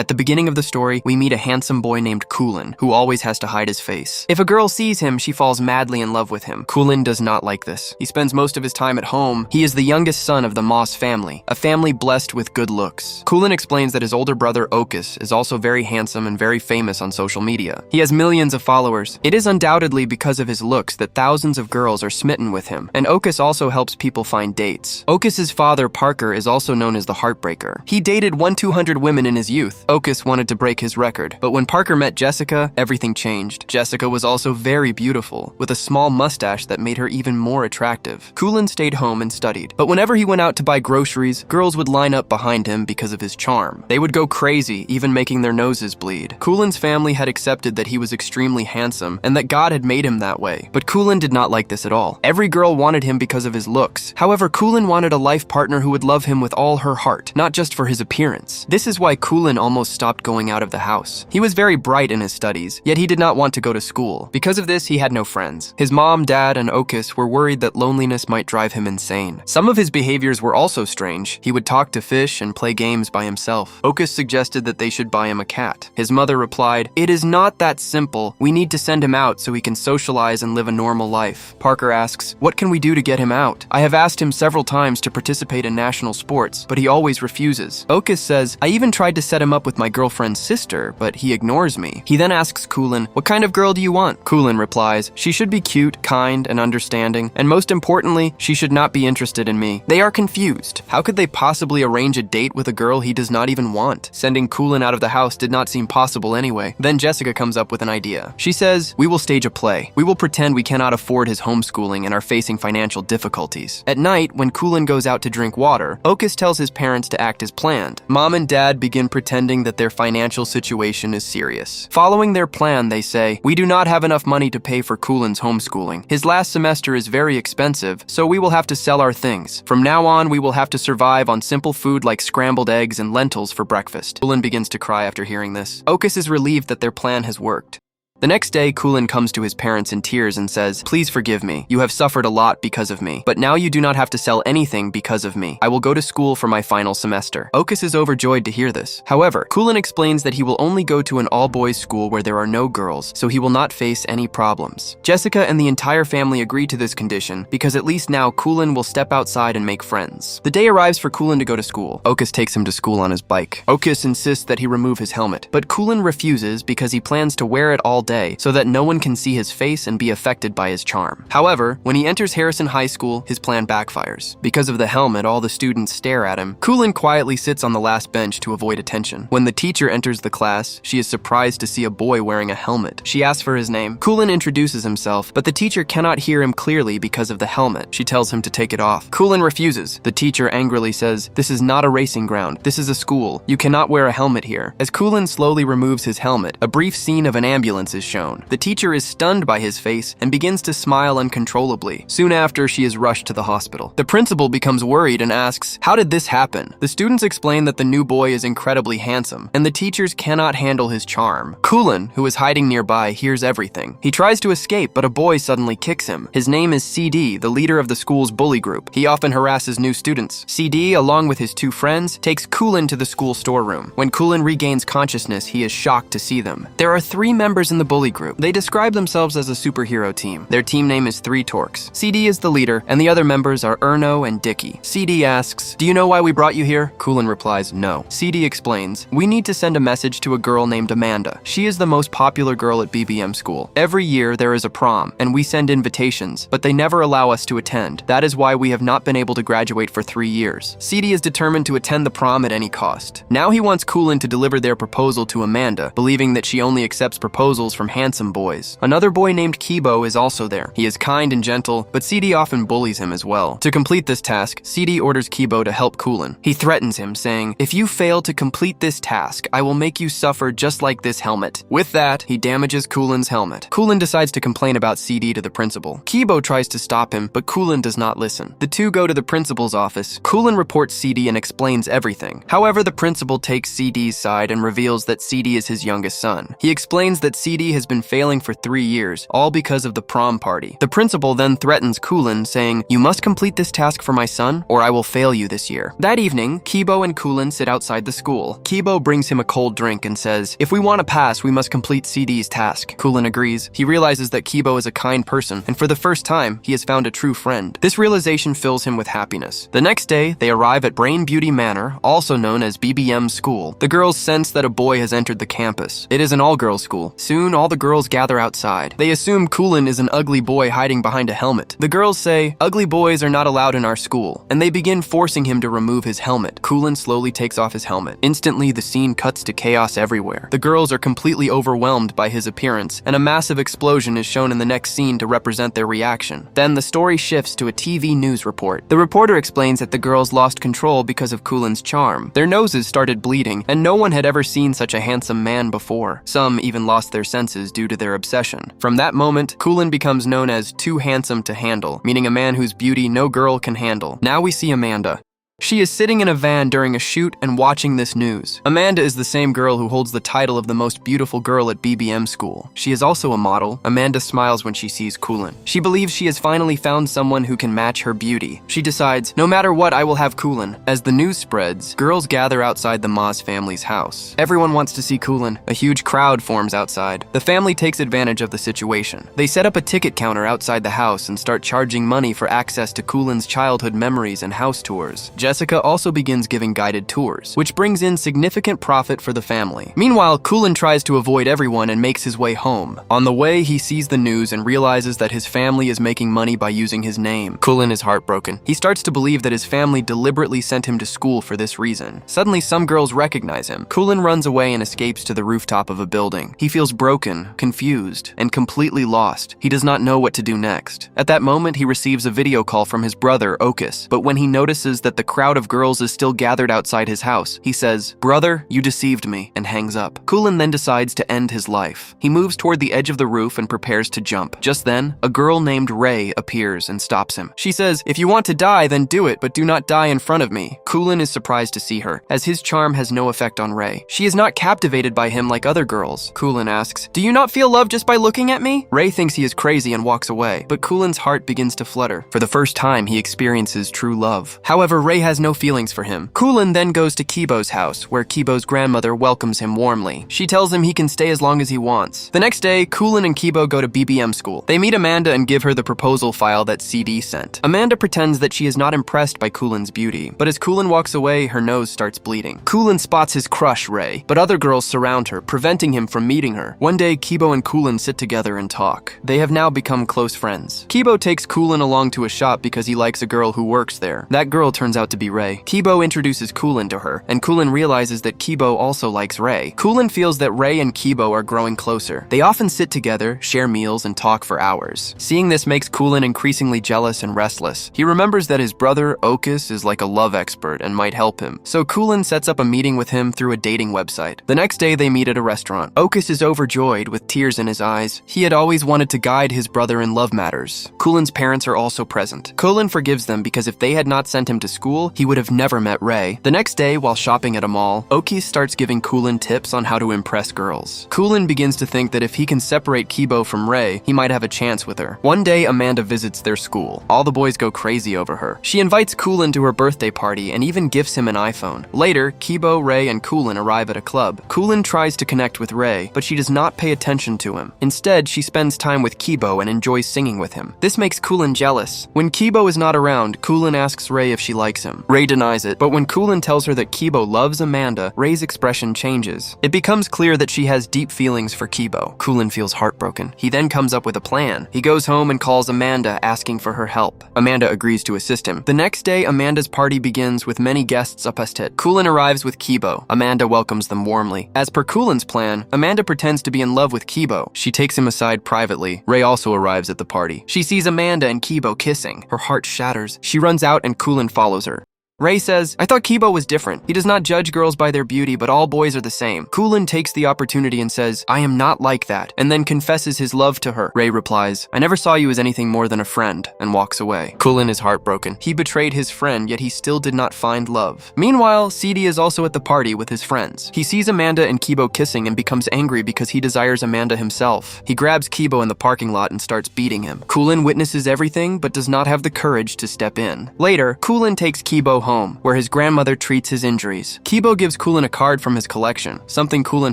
At the beginning of the story, we meet a handsome boy named Kulin, who always has to hide his face. If a girl sees him, she falls madly in love with him. Kulin does not like this. He spends most of his time at home. He is the youngest son of the Moss family, a family blessed with good looks. Kulin explains that his older brother Okus is also very handsome and very famous on social media. He has millions of followers. It is undoubtedly because of his looks that thousands of girls are smitten with him, and Okus also helps people find dates. Okus's father, Parker, is also known as the Heartbreaker. He dated 200 women in his youth. Okus wanted to break his record, but when Parker met Jessica, everything changed. Jessica was also very beautiful, with a small mustache that made her even more attractive. Kulin stayed home and studied, but whenever he went out to buy groceries, girls would line up behind him because of his charm. They would go crazy, even making their noses bleed. Kulin's family had accepted that he was extremely handsome and that God had made him that way, but Kulin did not like this at all. Every girl wanted him because of his looks. However, Kulin wanted a life partner who would love him with all her heart, not just for his appearance. This is why Kulin almost stopped going out of the house. He was very bright in his studies, yet he did not want to go to school. Because of this, he had no friends. His mom, dad, and Okus were worried that loneliness might drive him insane. Some of his behaviors were also strange. He would talk to fish and play games by himself. Okus suggested that they should buy him a cat. His mother replied, "It is not that simple. We need to send him out so he can socialize and live a normal life." Parker asks, "What can we do to get him out? I have asked him several times to participate in national sports, but he always refuses." Okus says, "I even tried to set him up with my girlfriend's sister, but he ignores me." He then asks Kulin, "What kind of girl do you want?" Kulin replies, "She should be cute, kind, and understanding, and most importantly, she should not be interested in me." They are confused. How could they possibly arrange a date with a girl he does not even want? Sending Kulin out of the house did not seem possible anyway. Then Jessica comes up with an idea. She says, "We will stage a play. We will pretend we cannot afford his homeschooling and are facing financial difficulties." At night, when Kulin goes out to drink water, Okus tells his parents to act as planned. Mom and dad begin pretending that their financial situation is serious. Following their plan, they say, "We do not have enough money to pay for Kulin's homeschooling. His last semester is very expensive, so we will have to sell our things. From now on, we will have to survive on simple food like scrambled eggs and lentils for breakfast." Kulin begins to cry after hearing this. Okus is relieved that their plan has worked. The next day, Kulin comes to his parents in tears and says, "Please forgive me. You have suffered a lot because of me. But now you do not have to sell anything because of me. I will go to school for my final semester." Okus is overjoyed to hear this. However, Kulin explains that he will only go to an all-boys school where there are no girls, so he will not face any problems. Jessica and the entire family agree to this condition because at least now Kulin will step outside and make friends. The day arrives for Kulin to go to school. Okus takes him to school on his bike. Okus insists that he remove his helmet, but Kulin refuses because he plans to wear it all day so that no one can see his face and be affected by his charm. However, when he enters Harrison High School, his plan backfires. Because of the helmet, all the students stare at him. Kulin quietly sits on the last bench to avoid attention. When the teacher enters the class, she is surprised to see a boy wearing a helmet. She asks for his name. Kulin introduces himself, but the teacher cannot hear him clearly because of the helmet. She tells him to take it off. Kulin refuses. The teacher angrily says, "This is not a racing ground. This is a school. You cannot wear a helmet here." As Kulin slowly removes his helmet, a brief scene of an ambulance is shown. The teacher is stunned by his face and begins to smile uncontrollably. Soon after, she is rushed to the hospital. The principal becomes worried and asks, "How did this happen?" The students explain that the new boy is incredibly handsome, and the teachers cannot handle his charm. Kulin, who is hiding nearby, hears everything. He tries to escape, but a boy suddenly kicks him. His name is CD, the leader of the school's bully group. He often harasses new students. CD, along with his two friends, takes Kulin to the school storeroom. When Kulin regains consciousness, he is shocked to see them. There are 3 members in the bully group. They describe themselves as a superhero team. Their team name is 3 Torques. CD is the leader, and the other members are Erno and Dicky. CD asks, "Do you know why we brought you here?" Kulin replies, "No." CD explains, "We need to send a message to a girl named Amanda. She is the most popular girl at BBM school. Every year there is a prom, and we send invitations, but they never allow us to attend. That is why we have not been able to graduate for 3 years." CD is determined to attend the prom at any cost. Now he wants Kulin to deliver their proposal to Amanda, believing that she only accepts proposals from handsome boys. Another boy named Kibo is also there. He is kind and gentle, but CD often bullies him as well. To complete this task, CD orders Kibo to help Kulin. He threatens him, saying, "If you fail to complete this task, I will make you suffer just like this helmet." With that, he damages Kulin's helmet. Kulin decides to complain about CD to the principal. Kibo tries to stop him, but Kulin does not listen. The two go to the principal's office. Kulin reports CD and explains everything. However, the principal takes CD's side and reveals that CD is his youngest son. He explains that CD CD has been failing for 3 years, all because of the prom party. The principal then threatens Kulin, saying, "You must complete this task for my son, or I will fail you this year." That evening, Kibo and Kulin sit outside the school. Kibo brings him a cold drink and says, "If we want to pass, we must complete CD's task." Kulin agrees. He realizes that Kibo is a kind person, and for the first time, he has found a true friend. This realization fills him with happiness. The next day, they arrive at Brain Beauty Manor, also known as BBM School. The girls sense that a boy has entered the campus. It is an all-girls school. Soon, all the girls gather outside. They assume Kulin is an ugly boy hiding behind a helmet. The girls say, "Ugly boys are not allowed in our school," and they begin forcing him to remove his helmet. Kulin slowly takes off his helmet. Instantly, the scene cuts to chaos everywhere. The girls are completely overwhelmed by his appearance, and a massive explosion is shown in the next scene to represent their reaction. Then the story shifts to a TV news report. The reporter explains that the girls lost control because of Kulin's charm. Their noses started bleeding, and no one had ever seen such a handsome man before. Some even lost their senses due to their obsession. From that moment, Kulin becomes known as too handsome to handle, meaning a man whose beauty no girl can handle. Now we see Amanda. She is sitting in a van during a shoot and watching this news. Amanda is the same girl who holds the title of the most beautiful girl at BBM school. She is also a model. Amanda smiles when she sees Kulin. She believes she has finally found someone who can match her beauty. She decides, "No matter what, I will have Kulin." As the news spreads, girls gather outside the Moss family's house. Everyone wants to see Kulin. A huge crowd forms outside. The family takes advantage of the situation. They set up a ticket counter outside the house and start charging money for access to Kulin's childhood memories and house tours. Jessica also begins giving guided tours, which brings in significant profit for the family. Meanwhile, Kulin tries to avoid everyone and makes his way home. On the way, he sees the news and realizes that his family is making money by using his name. Kulin is heartbroken. He starts to believe that his family deliberately sent him to school for this reason. Suddenly, some girls recognize him. Kulin runs away and escapes to the rooftop of a building. He feels broken, confused, and completely lost. He does not know what to do next. At that moment, he receives a video call from his brother, Okus, but when he notices that the crowd of girls is still gathered outside his house, he says, "Brother, you deceived me," and hangs up. Kulin then decides to end his life. He moves toward the edge of the roof and prepares to jump. Just then, a girl named Ray appears and stops him. She says, "If you want to die, then do it, but do not die in front of me." Kulin is surprised to see her, as his charm has no effect on Ray. She is not captivated by him like other girls. Kulin asks, "Do you not feel love just by looking at me?" Ray thinks he is crazy and walks away, but Kulin's heart begins to flutter. For the first time, he experiences true love. However, Ray has no feelings for him. Kulin then goes to Kibo's house, where Kibo's grandmother welcomes him warmly. She tells him he can stay as long as he wants. The next day, Kulin and Kibo go to BBM school. They meet Amanda and give her the proposal file that CD sent. Amanda pretends that she is not impressed by Kulin's beauty, but as Kulin walks away, her nose starts bleeding. Kulin spots his crush, Ray, but other girls surround her, preventing him from meeting her. One day, Kibo and Kulin sit together and talk. They have now become close friends. Kibo takes Kulin along to a shop because he likes a girl who works there. That girl turns out to be Ray. Kibo introduces Kulin to her, and Kulin realizes that Kibo also likes Ray. Kulin feels that Ray and Kibo are growing closer. They often sit together, share meals, and talk for hours. Seeing this makes Kulin increasingly jealous and restless. He remembers that his brother, Okus, is like a love expert and might help him. So Kulin sets up a meeting with him through a dating website. The next day, they meet at a restaurant. Okus is overjoyed with tears in his eyes. He had always wanted to guide his brother in love matters. Kulin's parents are also present. Kulin forgives them because if they had not sent him to school, he would have never met Ray. The next day, while shopping at a mall, Okus starts giving Kulin tips on how to impress girls. Kulin begins to think that if he can separate Kibo from Ray, he might have a chance with her. One day, Amanda visits their school. All the boys go crazy over her. She invites Kulin to her birthday party and even gifts him an iPhone. Later, Kibo, Ray, and Kulin arrive at a club. Kulin tries to connect with Ray, but she does not pay attention to him. Instead, she spends time with Kibo and enjoys singing with him. This makes Kulin jealous. When Kibo is not around, Kulin asks Ray if she likes him. Ray denies it, but when Kulin tells her that Kibo loves Amanda, Ray's expression changes. It becomes clear that she has deep feelings for Kibo. Kulin feels heartbroken. He then comes up with a plan. He goes home and calls Amanda, asking for her help. Amanda agrees to assist him. The next day, Amanda's party begins with many guests up as tit. Kulin arrives with Kibo. Amanda welcomes them warmly. As per Kulin's plan, Amanda pretends to be in love with Kibo. She takes him aside privately. Ray also arrives at the party. She sees Amanda and Kibo kissing. Her heart shatters. She runs out and Kulin follows her. Ray says, I thought Kibo was different. He does not judge girls by their beauty, but all boys are the same. Kulin takes the opportunity and says, I am not like that, and then confesses his love to her. Ray replies, I never saw you as anything more than a friend, and walks away. Kulin is heartbroken. He betrayed his friend, yet he still did not find love. Meanwhile, Seedy is also at the party with his friends. He sees Amanda and Kibo kissing and becomes angry because he desires Amanda himself. He grabs Kibo in the parking lot and starts beating him. Kulin witnesses everything, but does not have the courage to step in. Later, Kulin takes Kibo home, where his grandmother treats his injuries. Kibo gives Kulin a card from his collection, something Kulin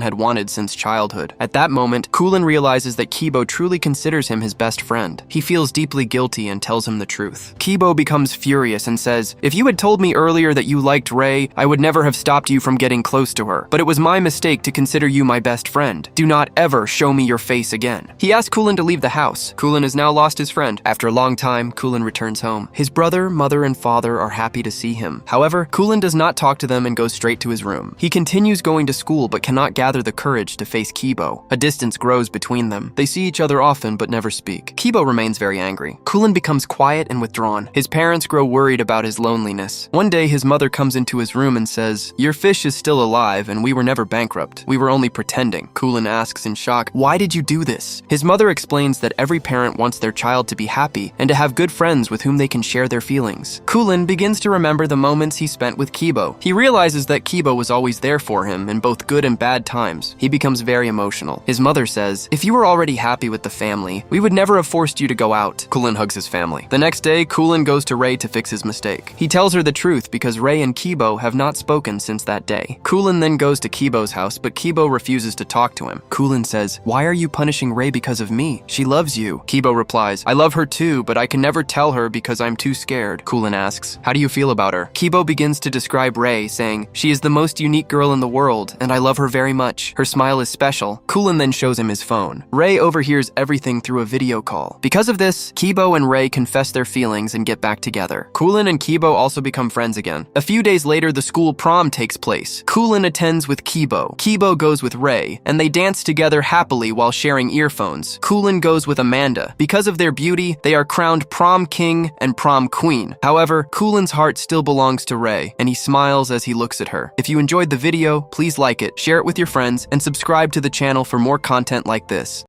had wanted since childhood. At that moment, Kulin realizes that Kibo truly considers him his best friend. He feels deeply guilty and tells him the truth. Kibo becomes furious and says, if you had told me earlier that you liked Ray, I would never have stopped you from getting close to her. But it was my mistake to consider you my best friend. Do not ever show me your face again. He asks Kulin to leave the house. Kulin has now lost his friend. After a long time, Kulin returns home. His brother, mother, and father are happy to see him. However, Kulin does not talk to them and goes straight to his room. He continues going to school but cannot gather the courage to face Kibo. A distance grows between them. They see each other often but never speak. Kibo remains very angry. Kulin becomes quiet and withdrawn. His parents grow worried about his loneliness. One day, his mother comes into his room and says, your fish is still alive and we were never bankrupt. We were only pretending. Kulin asks in shock, why did you do this? His mother explains that every parent wants their child to be happy and to have good friends with whom they can share their feelings. Kulin begins to remember the moments he spent with Kibo. He realizes that Kibo was always there for him in both good and bad times. He becomes very emotional. His mother says, if you were already happy with the family, we would never have forced you to go out. Kulin hugs his family. The next day, Kulin goes to Ray to fix his mistake. He tells her the truth because Ray and Kibo have not spoken since that day. Kulin then goes to Kibo's house, but Kibo refuses to talk to him. Kulin says, why are you punishing Ray because of me? She loves you. Kibo replies, I love her too, but I can never tell her because I'm too scared. Kulin asks, how do you feel about her? Kibo begins to describe Ray, saying, she is the most unique girl in the world, and I love her very much. Her smile is special. Kulin then shows him his phone. Ray overhears everything through a video call. Because of this, Kibo and Ray confess their feelings and get back together. Kulin and Kibo also become friends again. A few days later, the school prom takes place. Kulin attends with Kibo. Kibo goes with Ray, and they dance together happily while sharing earphones. Kulin goes with Amanda. Because of their beauty, they are crowned prom king and prom queen. However, Kulin's heart still belongs to Ray, and he smiles as he looks at her. If you enjoyed the video, please like it, share it with your friends, and subscribe to the channel for more content like this.